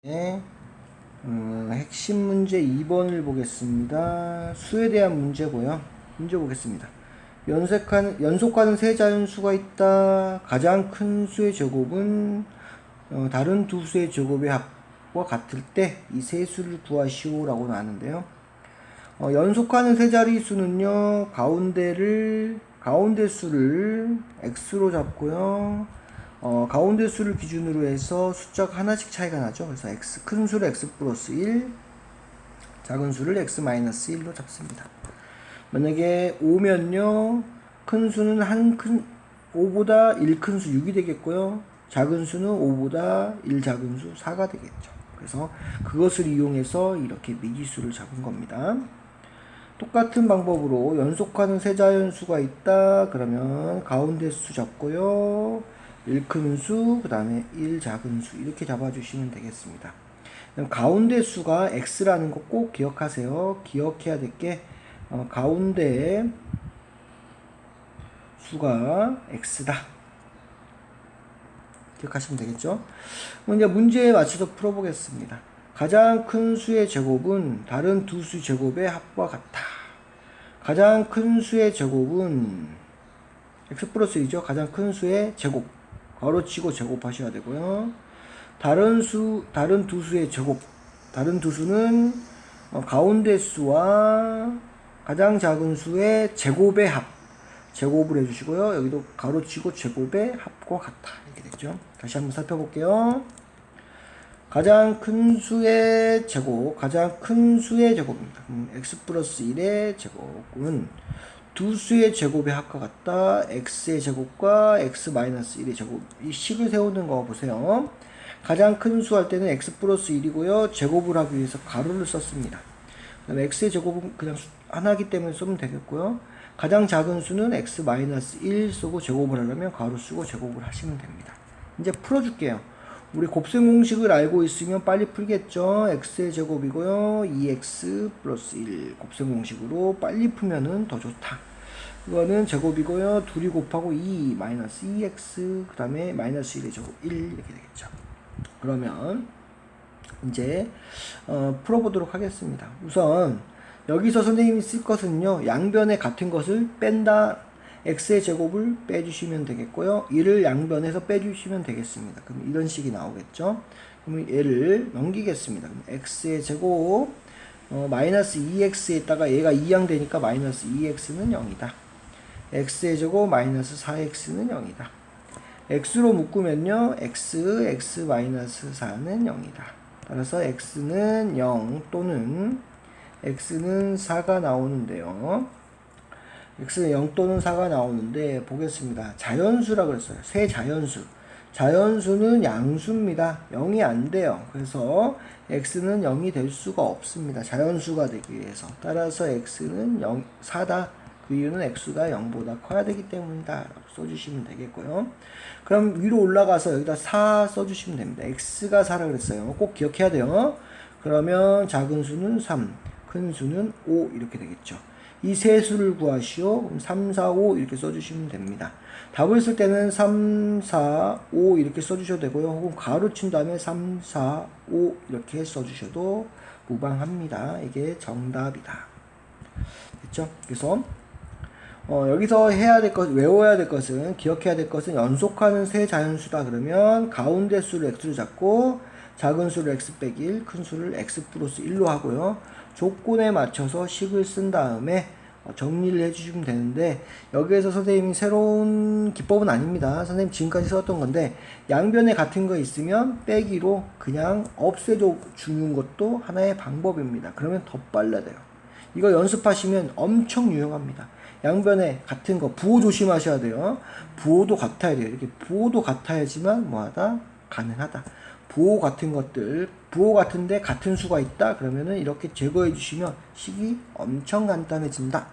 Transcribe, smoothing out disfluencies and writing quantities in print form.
네, 핵심 문제 2번을 보겠습니다. 수에 대한 문제고요. 문제 보겠습니다. 연속하는 세 자연수가 있다. 가장 큰 수의 제곱은 다른 두 수의 제곱의 합과 같을 때 이 세 수를 구하시오 라고 나왔는데요. 연속하는 세 자리수는요, 가운데 수를 x로 잡고요. 가운데 수를 기준으로 해서 숫자가 하나씩 차이가 나죠. 그래서 큰 수를 x 플러스 1, 작은 수를 x 마이너스 1로 잡습니다. 만약에 5면요, 큰 수는 5보다 1 큰 수 6이 되겠고요. 작은 수는 5보다 1 작은 수 4가 되겠죠. 그래서 그것을 이용해서 이렇게 미지수를 잡은 겁니다. 똑같은 방법으로 연속하는 세 자연수가 있다. 그러면 가운데 수 잡고요. 1 큰 수, 그 다음에 1 작은 수 이렇게 잡아주시면 되겠습니다. 가운데 수가 x라는 거 꼭 기억하세요. 기억해야 될 게 가운데 수가 x다. 기억하시면 되겠죠? 이제 문제에 맞춰서 풀어보겠습니다. 가장 큰 수의 제곱은 다른 두 수 제곱의 합과 같다. 가장 큰 수의 제곱은 x 플러스 1이죠. 가장 큰 수의 제곱. 괄호치고 제곱하셔야 되고요. 다른 두 수의 제곱. 다른 두 수는 가운데 수와 가장 작은 수의 제곱의 합. 제곱을 해주시고요. 여기도 괄호치고 제곱의 합과 같다. 이렇게 됐죠. 다시 한번 살펴볼게요. 가장 큰 수의 제곱, 가장 큰 수의 제곱입니다. x 플러스 1의 제곱은 두 수의 제곱의 합과 같다. x의 제곱과 x 마이너스 1의 제곱. 이 식을 세우는 거 보세요. 가장 큰 수 할 때는 x 플러스 1이고요. 제곱을 하기 위해서 가로를 썼습니다. 그다음에 x의 제곱은 그냥 하나이기 때문에 쓰면 되겠고요. 가장 작은 수는 x 마이너스 1 쓰고 제곱을 하려면 가로 쓰고 제곱을 하시면 됩니다. 이제 풀어줄게요. 우리 곱셈 공식을 알고 있으면 빨리 풀겠죠. x의 제곱이고요. 2x 플러스 1 곱셈 공식으로 빨리 풀면은 더 좋다. 이거는 제곱이고요. 둘이 곱하고 2 마이너스 2x 그 다음에 마이너스 1의 제곱 1 이렇게 되겠죠. 그러면 이제 풀어보도록 하겠습니다. 우선 여기서 선생님이 쓸 것은요. 양변에 같은 것을 뺀다. x의 제곱을 빼주시면 되겠고요. 1을 양변에서 빼주시면 되겠습니다. 그럼 이런 식이 나오겠죠. 그럼 얘를 넘기겠습니다. 그럼 x의 제곱 마이너스 2x에다가 얘가 2양 되니까 마이너스 2x는 0이다. x의 제곱 마이너스 4x는 0이다. x로 묶으면요. x 마이너스 4는 0이다. 따라서 x는 0 또는 x는 4가 나오는데요. x는 0 또는 4가 나오는데 보겠습니다. 자연수라 그랬어요. 세 자연수. 자연수는 양수입니다. 0이 안 돼요. 그래서 x는 0이 될 수가 없습니다. 자연수가 되기 위해서. 따라서 x는 4다. 그 이유는 x가 0보다 커야 되기 때문이다. 라고 써주시면 되겠고요. 그럼 위로 올라가서 여기다 4 써주시면 됩니다. x가 4라 그랬어요. 꼭 기억해야 돼요. 그러면 작은 수는 3, 큰 수는 5 이렇게 되겠죠. 이 세 수를 구하시오. 그럼 3, 4, 5 이렇게 써주시면 됩니다. 답을 쓸 때는 3, 4, 5 이렇게 써주셔도 되고요. 혹은 가로 친 다음에 3, 4, 5 이렇게 써주셔도 무방합니다. 이게 정답이다. 됐죠? 그래서 여기서 외워야 될 것은, 기억해야 될 것은 연속하는 세 자연수다 그러면 가운데 수를 x로 잡고 작은 수를 x 빼기 1, 큰 수를 x 플러스 1로 하고요. 조건에 맞춰서 식을 쓴 다음에 정리를 해주시면 되는데 여기에서 선생님이 새로운 기법은 아닙니다. 선생님 지금까지 썼던 건데 양변에 같은 거 있으면 빼기로 그냥 없애줘 주는 것도 하나의 방법입니다. 그러면 더 빨라져요. 이거 연습하시면 엄청 유용합니다. 양변에 같은 거 부호 조심하셔야 돼요. 부호도 같아야 돼요. 이렇게 부호도 같아야지만 뭐하다? 가능하다. 부호 같은 것들, 부호 같은데 같은 수가 있다? 그러면은 이렇게 제거해 주시면 식이 엄청 간단해진다.